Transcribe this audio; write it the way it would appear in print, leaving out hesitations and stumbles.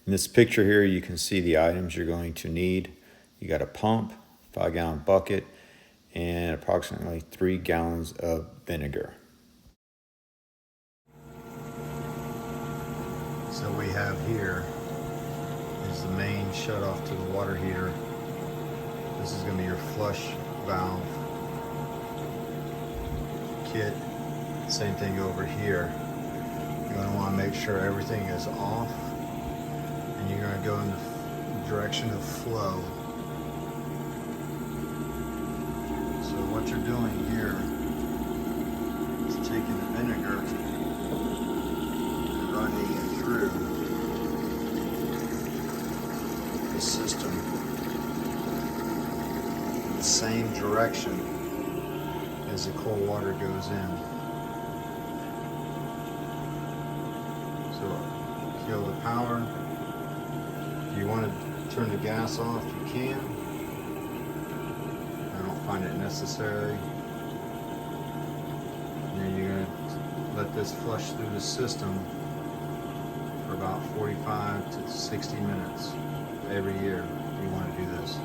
In this picture here, you can see the items you're going to need. You got a pump, 5-gallon bucket, and approximately 3 gallons of vinegar. So we have here is the main shutoff to the water heater. This is going to be your flush valve kit. Same thing over here. You're going to want to make sure everything is off, and you're going to go in the direction of flow. So what you're doing here is taking the vinegar and running it through the system in the same direction as the cold water goes in. So kill the power. If you want to turn the gas off, you can. I don't find it necessary. And then you're going to let this flush through the system for about 45 to 60 minutes every year. You want to do this.